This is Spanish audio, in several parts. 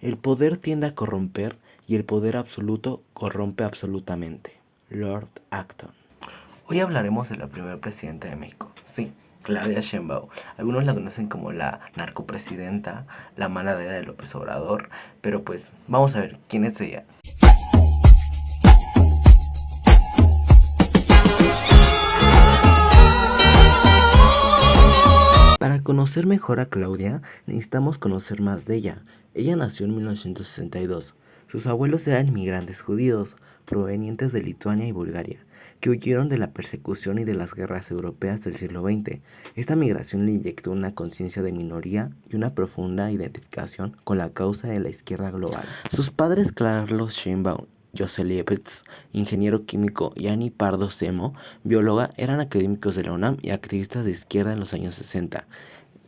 El poder tiende a corromper y el poder absoluto corrompe absolutamente. Lord Acton. Hoy hablaremos de la primera presidenta de México. Sí, Claudia Sheinbaum. Algunos la conocen como la narcopresidenta, la maladera de López Obrador, pero pues vamos a ver quién es ella. Para conocer mejor a Claudia, necesitamos conocer más de ella. Ella nació en 1962. Sus abuelos eran inmigrantes judíos, provenientes de Lituania y Bulgaria, que huyeron de la persecución y de las guerras europeas del siglo XX. Esta migración le inyectó una conciencia de minoría y una profunda identificación con la causa de la izquierda global. Sus padres, Carlos Sheinbaum, Joseliewicz, ingeniero químico, y Annie Pardo Semo, bióloga, eran académicos de la UNAM y activistas de izquierda en los años 60.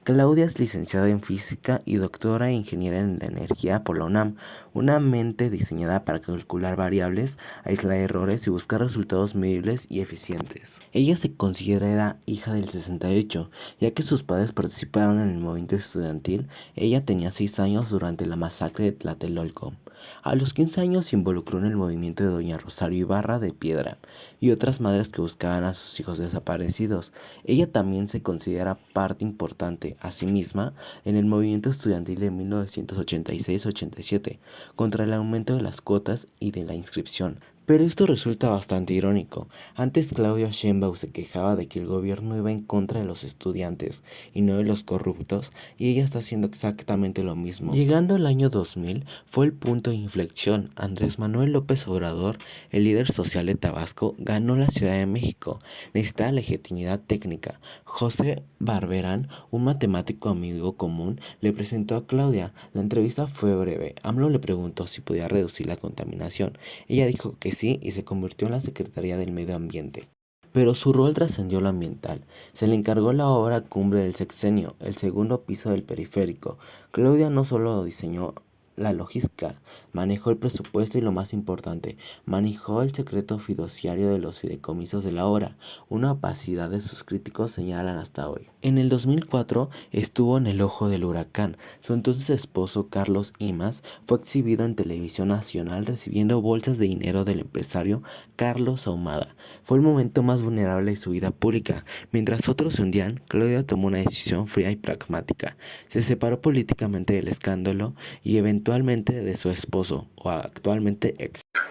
Claudia es licenciada en física y doctora e ingeniera en la energía por la UNAM, una mente diseñada para calcular variables, aislar errores y buscar resultados medibles y eficientes. Ella se considera hija del 68, ya que sus padres participaron en el movimiento estudiantil. Ella tenía 6 años durante la masacre de Tlatelolco. A los 15 años se involucró en el movimiento de Doña Rosario Ibarra de Piedra y otras madres que buscaban a sus hijos desaparecidos. Ella también se considera parte importante a sí misma en el movimiento estudiantil de 1986-87 contra el aumento de las cuotas y de la inscripción. Pero esto resulta bastante irónico. Antes Claudia Sheinbaum se quejaba de que el gobierno iba en contra de los estudiantes y no de los corruptos, y ella está haciendo exactamente lo mismo. Llegando al año 2000 fue el punto de inflexión. Andrés Manuel López Obrador, el líder social de Tabasco, ganó la Ciudad de México. Necesitaba legitimidad técnica. José Barberán, un matemático amigo común, le presentó a Claudia. La entrevista fue breve. AMLO le preguntó si podía reducir la contaminación. Ella dijo que sí y se convirtió en la Secretaría del Medio Ambiente. Pero su rol trascendió lo ambiental. Se le encargó la obra cumbre del sexenio, el segundo piso del periférico. Claudia no solo diseñó la logística, manejó el presupuesto y, lo más importante, manejó el secreto fiduciario de los fideicomisos de la obra, una opacidad de sus críticos señalan hasta hoy. En el 2004 estuvo en el ojo del huracán. Su entonces esposo, Carlos Imaz, fue exhibido en televisión nacional recibiendo bolsas de dinero del empresario Carlos Ahumada. Fue el momento más vulnerable de su vida pública. Mientras otros se hundían, Claudia tomó una decisión fría y pragmática. Se separó políticamente del escándalo y eventualmente de su esposo, o actualmente ex. Y te lo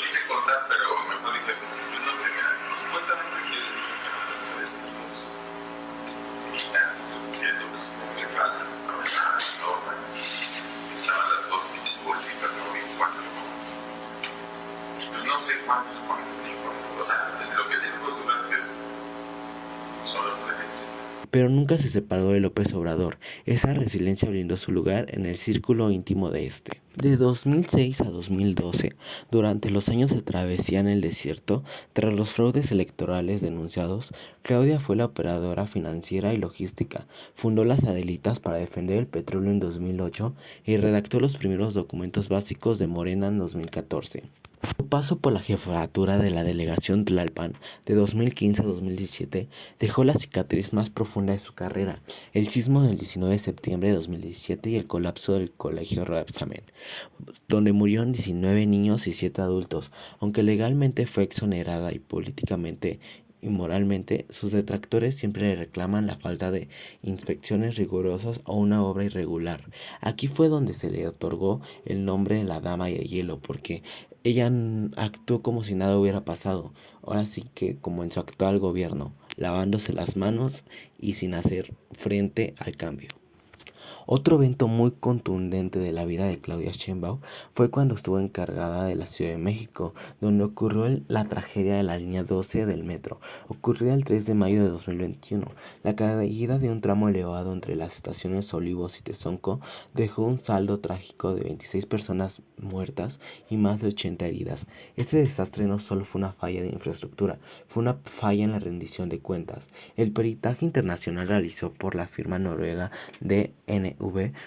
quise contar, pero mejor dije, pues no sé, mira, supuestamente quieren mexicanos, siendo pues le falta, no, estaban las dos pinches bolsitas, no vi cuánto, pues no sé cuántos, o sea, lo que sí puedo asegurar que son los pretextos. Pero nunca se separó de López Obrador. Esa resiliencia brindó su lugar en el círculo íntimo de este. De 2006 a 2012, durante los años de travesía en el desierto, tras los fraudes electorales denunciados, Claudia fue la operadora financiera y logística, fundó las Adelitas para defender el petróleo en 2008 y redactó los primeros documentos básicos de Morena en 2014. Su paso por la jefatura de la delegación Tlalpan de 2015 a 2017 dejó la cicatriz más profunda de su carrera, el sismo del 19 de septiembre de 2017 y el colapso del colegio Rebsamen, donde murieron 19 niños y 7 adultos. Aunque legalmente fue exonerada y políticamente y moralmente, sus detractores siempre le reclaman la falta de inspecciones rigurosas o una obra irregular. Aquí fue donde se le otorgó el nombre de la Dama de Hielo, porque ella actuó como si nada hubiera pasado. Ahora sí que como en su actual gobierno, lavándose las manos y sin hacer frente al cambio. Otro evento muy contundente de la vida de Claudia Sheinbaum fue cuando estuvo encargada de la Ciudad de México, donde ocurrió la tragedia de la línea 12 del metro. Ocurrió el 3 de mayo de 2021. La caída de un tramo elevado entre las estaciones Olivos y Tezonco dejó un saldo trágico de 26 personas muertas y más de 80 heridas. Este desastre no solo fue una falla de infraestructura, fue una falla en la rendición de cuentas. El peritaje internacional realizado por la firma noruega DNV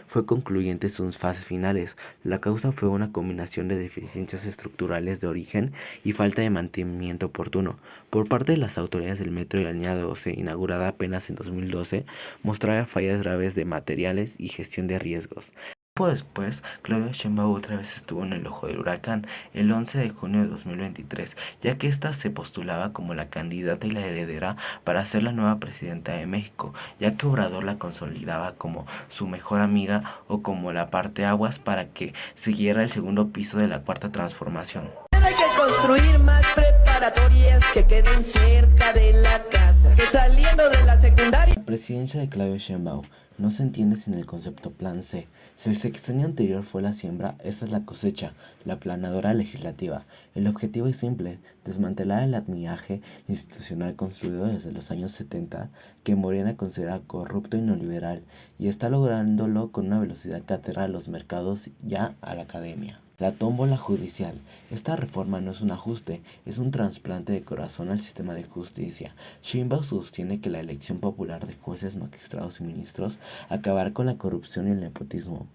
fue concluyente en sus fases finales. La causa fue una combinación de deficiencias estructurales de origen y falta de mantenimiento oportuno por parte de las autoridades del metro. Y la línea 12, inaugurada apenas en 2012, mostraba fallas graves de materiales y gestión de riesgos. Poco después, Claudia Sheinbaum otra vez estuvo en el ojo del huracán el 11 de junio de 2023, ya que ésta se postulaba como la candidata y la heredera para ser la nueva presidenta de México, ya que Obrador la consolidaba como su mejor amiga o como la parteaguas para que siguiera el segundo piso de la cuarta transformación. Hay que construir más preparatorias que queden cerca de la casa, que saliendo de la secundaria. La presidencia de Claudia Sheinbaum no se entiende sin el concepto Plan C. Si el sexenio anterior fue la siembra, esta es la cosecha, la planadora legislativa. El objetivo es simple: desmantelar el andamiaje institucional construido desde los años 70 que Morena considera corrupto y neoliberal, y está lográndolo con una velocidad que aterra a los mercados y a la academia. La tómbola judicial. Esta reforma no es un ajuste, es un trasplante de corazón al sistema de justicia. Sheinbaum sostiene que la elección popular de jueces, magistrados y ministros acabará con la corrupción y el nepotismo.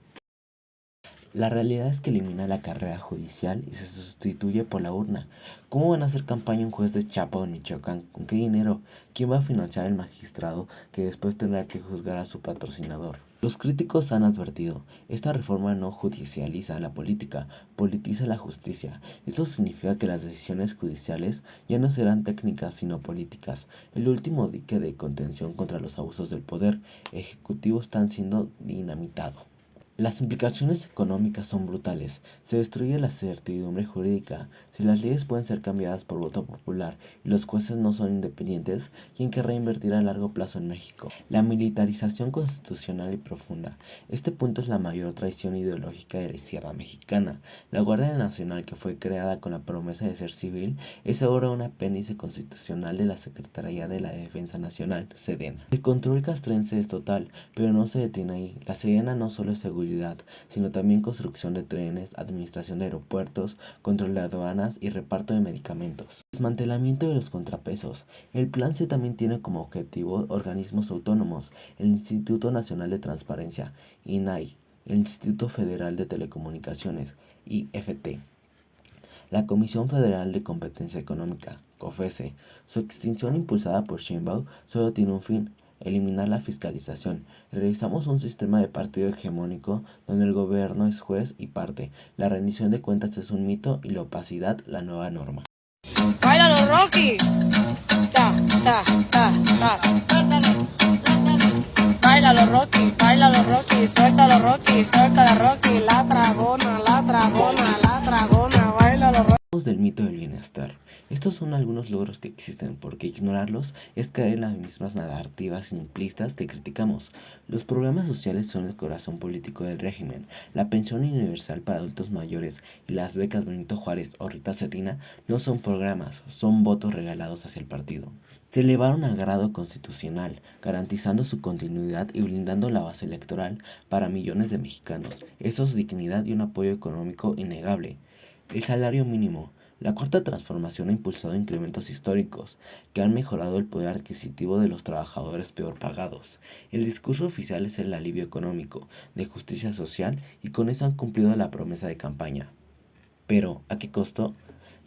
La realidad es que elimina la carrera judicial y se sustituye por la urna. ¿Cómo van a hacer campaña un juez de Chiapas o Michoacán? ¿Con qué dinero? ¿Quién va a financiar al magistrado que después tendrá que juzgar a su patrocinador? Los críticos han advertido: esta reforma no judicializa la política, politiza la justicia. Esto significa que las decisiones judiciales ya no serán técnicas sino políticas. El último dique de contención contra los abusos del poder ejecutivo están siendo dinamitado. Las implicaciones económicas son brutales. Se destruye la certidumbre jurídica. Si las leyes pueden ser cambiadas por voto popular y los jueces no son independientes, ¿quién querrá invertir a largo plazo en México? La militarización constitucional y profunda. Este punto es la mayor traición ideológica de la izquierda mexicana. La Guardia Nacional, que fue creada con la promesa de ser civil, es ahora un apéndice constitucional de la Secretaría de la Defensa Nacional, Sedena. El control castrense es total, pero no se detiene ahí. La Sedena no solo es seguridad, sino también construcción de trenes, administración de aeropuertos, control de aduanas y reparto de medicamentos. Desmantelamiento de los contrapesos. El Plan C también tiene como objetivo organismos autónomos: el Instituto Nacional de Transparencia, INAI, el Instituto Federal de Telecomunicaciones, IFT, la Comisión Federal de Competencia Económica, COFESE. Su extinción, impulsada por Sheinbaum, solo tiene un fin: eliminar la fiscalización. Realizamos un sistema de partido hegemónico donde el gobierno es juez y parte. La rendición de cuentas es un mito y la opacidad la nueva norma. ¡Báilalo, Rocky! Ta, ta, ta, ta. Báilalo, Rocky, suéltalo, Rocky, suéltala, Rocky. La dragona, la dragona, la dragona, báilalo, Rocky. Del mito del bienestar. Estos son algunos logros que existen, porque ignorarlos es caer en las mismas narrativas simplistas que criticamos. Los programas sociales son el corazón político del régimen. La pensión universal para adultos mayores y las becas Benito Juárez o Rita Cetina no son programas, son votos regalados hacia el partido. Se elevaron a grado constitucional, garantizando su continuidad y blindando la base electoral para millones de mexicanos. Eso es dignidad y un apoyo económico innegable. El salario mínimo. La cuarta transformación ha impulsado incrementos históricos que han mejorado el poder adquisitivo de los trabajadores peor pagados. El discurso oficial es el alivio económico, de justicia social, y con eso han cumplido la promesa de campaña. Pero, ¿a qué costo?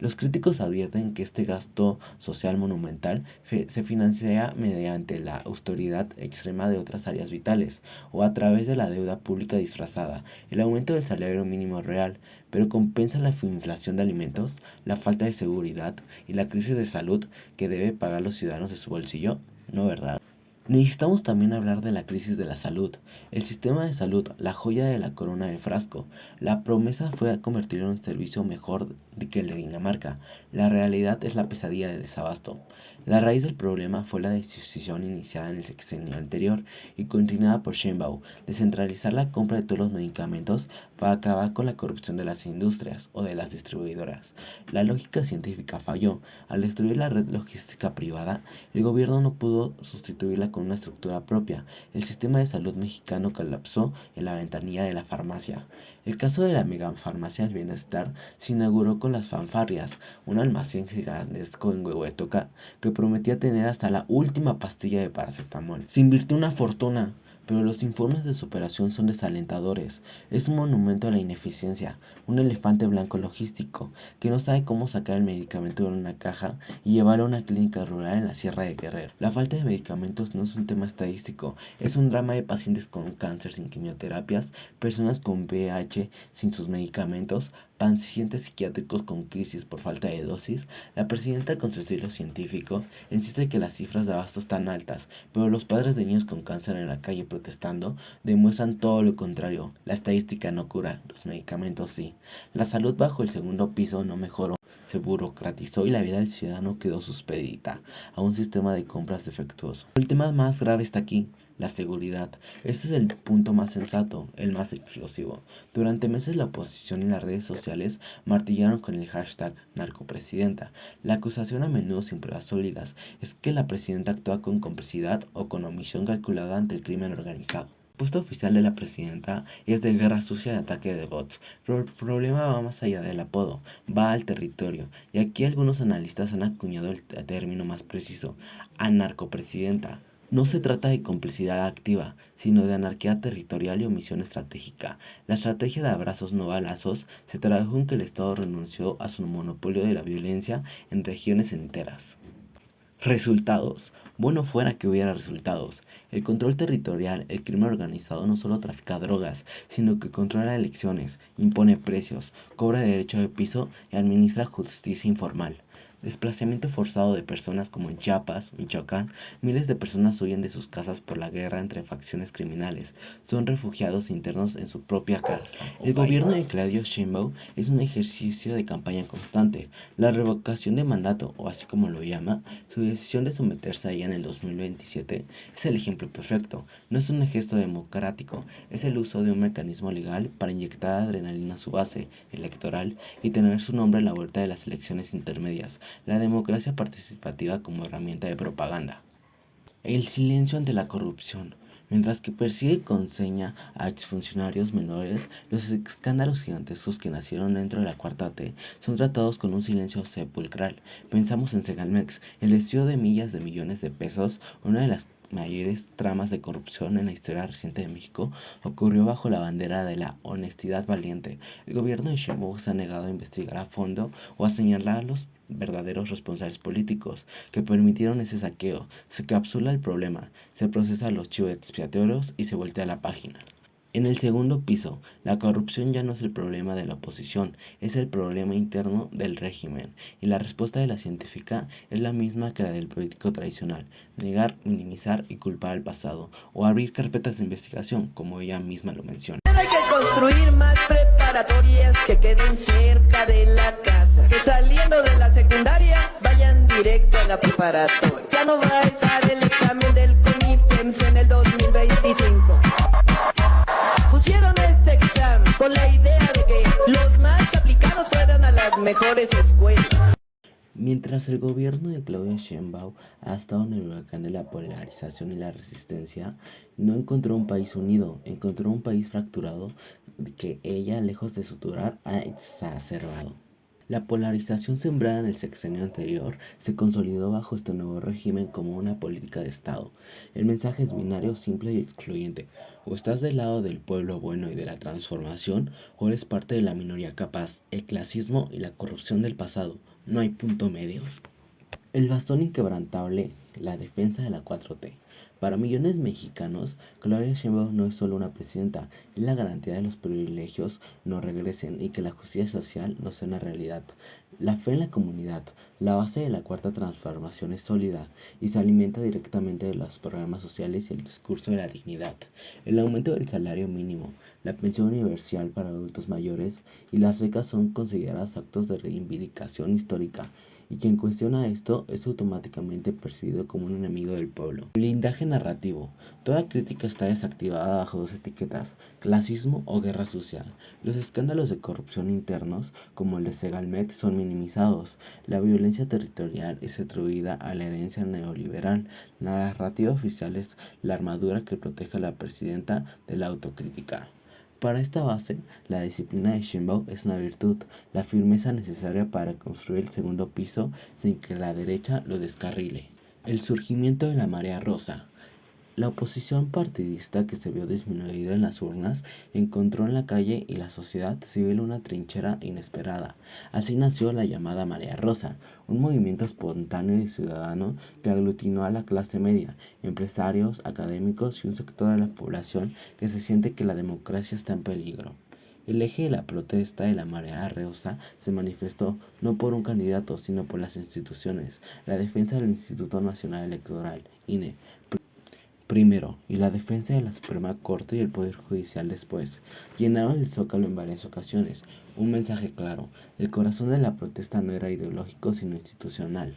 Los críticos advierten que este gasto social monumental se financia mediante la austeridad extrema de otras áreas vitales o a través de la deuda pública disfrazada. El aumento del salario mínimo es real, pero compensa la inflación de alimentos, la falta de seguridad y la crisis de salud que debe pagar los ciudadanos de su bolsillo, ¿no, verdad? Necesitamos también hablar de la crisis de la salud. El sistema de salud, la joya de la corona del frasco. La promesa fue convertirlo en un servicio mejor que el de Dinamarca. La realidad es la pesadilla del desabasto. La raíz del problema fue la decisión iniciada en el sexenio anterior y continuada por Sheinbaum de centralizar la compra de todos los medicamentos para acabar con la corrupción de las industrias o de las distribuidoras. La lógica científica falló. Al destruir la red logística privada, el gobierno no pudo sustituirla con una estructura propia. El sistema de salud mexicano colapsó en la ventanilla de la farmacia. El caso de la megafarmacia del bienestar se inauguró con las fanfarrias, un almacén gigantesco en Huehuetoca que prometía tener hasta la última pastilla de paracetamol. Se invirtió una fortuna, pero los informes de su operación son desalentadores. Es un monumento a la ineficiencia, un elefante blanco logístico que no sabe cómo sacar el medicamento de una caja y llevarlo a una clínica rural en la Sierra de Guerrero. La falta de medicamentos no es un tema estadístico, es un drama de pacientes con cáncer sin quimioterapias, personas con VIH sin sus medicamentos, pacientes psiquiátricos con crisis por falta de dosis. La presidenta, con su estilo científico, insiste que las cifras de abasto están altas, pero los padres de niños con cáncer en la calle protestando demuestran todo lo contrario. La estadística no cura, los medicamentos sí. La salud bajo el segundo piso no mejoró, se burocratizó y la vida del ciudadano quedó supedita a un sistema de compras defectuoso. El tema más grave está aquí: la seguridad. Este es el punto más sensato, el más explosivo. Durante meses la oposición y las redes sociales martillaron con el hashtag narcopresidenta. La acusación, a menudo sin pruebas sólidas, es que la presidenta actúa con complicidad o con omisión calculada ante el crimen organizado. El puesto oficial de la presidenta es de guerra sucia y ataque de bots, pero el problema va más allá del apodo, va al territorio, y aquí algunos analistas han acuñado el término más preciso: anarcopresidenta. No se trata de complicidad activa, sino de anarquía territorial y omisión estratégica. La estrategia de abrazos no balazos se tradujo en que el Estado renunció a su monopolio de la violencia en regiones enteras. Resultados. Bueno fuera que hubiera resultados. El control territorial, el crimen organizado no solo trafica drogas, sino que controla elecciones, impone precios, cobra derecho de piso y administra justicia informal. Desplazamiento forzado de personas, como en Chiapas, Michoacán. Miles de personas huyen de sus casas por la guerra entre facciones criminales. Son refugiados internos en su propia casa. El gobierno de Claudia Sheinbaum es un ejercicio de campaña constante. La revocación de mandato, o así como lo llama, su decisión de someterse a ella en el 2027, es el ejemplo perfecto. No es un gesto democrático, es el uso de un mecanismo legal para inyectar adrenalina a su base electoral y tener su nombre en la vuelta de las elecciones intermedias. La democracia participativa como herramienta de propaganda. El silencio ante la corrupción. Mientras que persigue con seña a exfuncionarios menores, los escándalos gigantescos que nacieron dentro de la Cuarta T son tratados con un silencio sepulcral. Pensamos en Segalmex, el desvío de millas de millones de pesos, una de las mayores tramas de corrupción en la historia reciente de México, ocurrió bajo la bandera de la honestidad valiente. El gobierno de Sheinbaum se ha negado a investigar a fondo o a señalar a los verdaderos responsables políticos que permitieron ese saqueo. Se capsula el problema, se procesa a los chivos expiatorios y se voltea la página. En el segundo piso, la corrupción ya no es el problema de la oposición, es el problema interno del régimen, y la respuesta de la científica es la misma que la del político tradicional: negar, minimizar y culpar al pasado, o abrir carpetas de investigación, como ella misma lo menciona. Hay que construir más preparatorias que queden cerca de la casa, que saliendo de la secundaria vayan directo a la preparatoria. Ya no va a estar el examen del CONIPEMS en el 2025. Pusieron este examen con la idea de que los más aplicados fueran a las mejores escuelas. Mientras el gobierno de Claudia Sheinbaum ha estado en el huracán de la polarización y la resistencia, no encontró un país unido, encontró un país fracturado que ella, lejos de suturar, ha exacerbado. La polarización sembrada en el sexenio anterior se consolidó bajo este nuevo régimen como una política de Estado. El mensaje es binario, simple y excluyente: o estás del lado del pueblo bueno y de la transformación, o eres parte de la minoría capaz. El clasismo y la corrupción del pasado, no hay punto medio. El bastón inquebrantable, la defensa de la 4T. Para millones de mexicanos, Claudia Sheinbaum no es solo una presidenta, es la garantía de los privilegios no regresen y que la justicia social no sea una realidad. La fe en la comunidad, la base de la cuarta transformación, es sólida y se alimenta directamente de los programas sociales y el discurso de la dignidad. El aumento del salario mínimo, la pensión universal para adultos mayores y las becas son consideradas actos de reivindicación histórica, y quien cuestiona esto es automáticamente percibido como un enemigo del pueblo. Blindaje narrativo. Toda crítica está desactivada bajo dos etiquetas: clasismo o guerra sucia. Los escándalos de corrupción internos, como el de Segalmex, son minimizados. La violencia territorial es atribuida a la herencia neoliberal. La narrativa oficial es la armadura que protege a la presidenta de la autocrítica. Para esta base, la disciplina de Sheinbaum es una virtud, la firmeza necesaria para construir el segundo piso sin que la derecha lo descarrile. El surgimiento de la marea rosa. La oposición partidista, que se vio disminuida en las urnas, encontró en la calle y la sociedad civil una trinchera inesperada. Así nació la llamada Marea Rosa, un movimiento espontáneo y ciudadano que aglutinó a la clase media, empresarios, académicos y un sector de la población que se siente que la democracia está en peligro. El eje de la protesta de la Marea Rosa se manifestó no por un candidato, sino por las instituciones, la defensa del Instituto Nacional Electoral, INE, primero, y la defensa de la Suprema Corte y el Poder Judicial después. Llenaron el Zócalo en varias ocasiones. Un mensaje claro: el corazón de la protesta no era ideológico, sino institucional.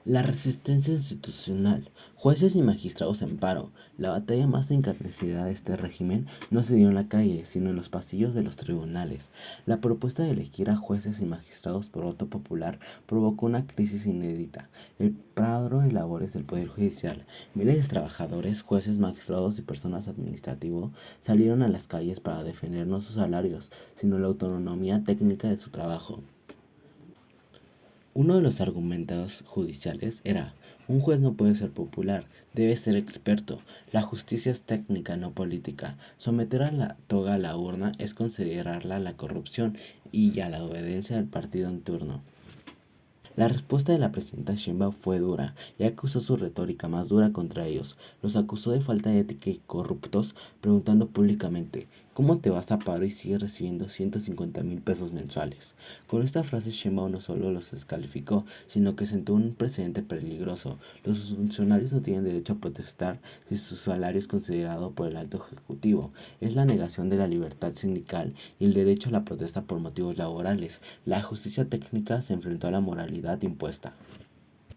La resistencia institucional, jueces y magistrados en paro. La batalla más encarnecida de este régimen no se dio en la calle, sino en los pasillos de los tribunales. La propuesta de elegir a jueces y magistrados por voto popular provocó una crisis inédita. El paro de labores del Poder Judicial. Miles de trabajadores, jueces, magistrados y personas administrativas salieron a las calles para defender no sus salarios, sino la autonomía técnica de su trabajo. Uno de los argumentos judiciales era: un juez no puede ser popular, debe ser experto. La justicia es técnica, no política. Someter a la toga a la urna es considerarla a la corrupción y a la obediencia del partido en turno. La respuesta de la presidenta Sheinbaum fue dura, ya que usó su retórica más dura contra ellos. Los acusó de falta de ética y corruptos, preguntando públicamente: ¿cómo te vas a paro y sigues recibiendo 150,000 pesos mensuales? Con esta frase Sheinbaum no solo los descalificó, sino que sentó un precedente peligroso. Los funcionarios no tienen derecho a protestar si su salario es considerado por el alto ejecutivo. Es la negación de la libertad sindical y el derecho a la protesta por motivos laborales. La justicia técnica se enfrentó a la moralidad impuesta.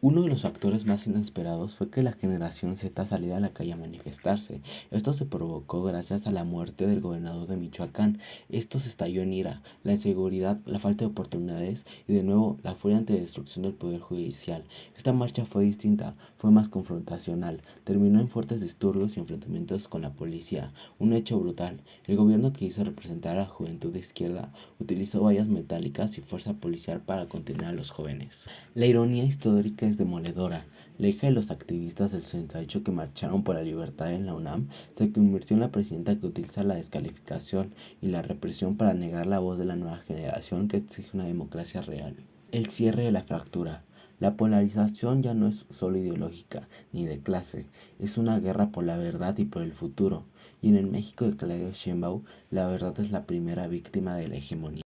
Uno de los factores más inesperados fue que la generación Z saliera a la calle a manifestarse. Esto se provocó gracias a la muerte del gobernador de Michoacán. Esto se estalló en ira, la inseguridad, la falta de oportunidades y de nuevo la furia ante la destrucción del Poder Judicial. Esta marcha fue distinta, fue más confrontacional, terminó en fuertes disturbios y enfrentamientos con la policía. Un hecho brutal: el gobierno, que quiso representar a la juventud de izquierda, utilizó vallas metálicas y fuerza policial para contener a los jóvenes. La ironía histórica es demoledora. La hija de los activistas del 68 que marcharon por la libertad en la UNAM se convirtió en la presidenta que utiliza la descalificación y la represión para negar la voz de la nueva generación que exige una democracia real. El cierre de la fractura. La polarización ya no es solo ideológica ni de clase, es una guerra por la verdad y por el futuro. Y en el México de Claudia Sheinbaum, la verdad es la primera víctima de la hegemonía.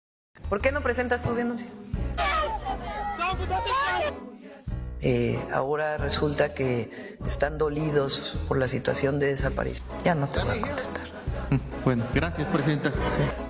¿Por qué no presentas tu denuncia? Ahora resulta que están dolidos por la situación de desaparición. Ya no te voy a contestar. Bueno, gracias, presidenta. Sí.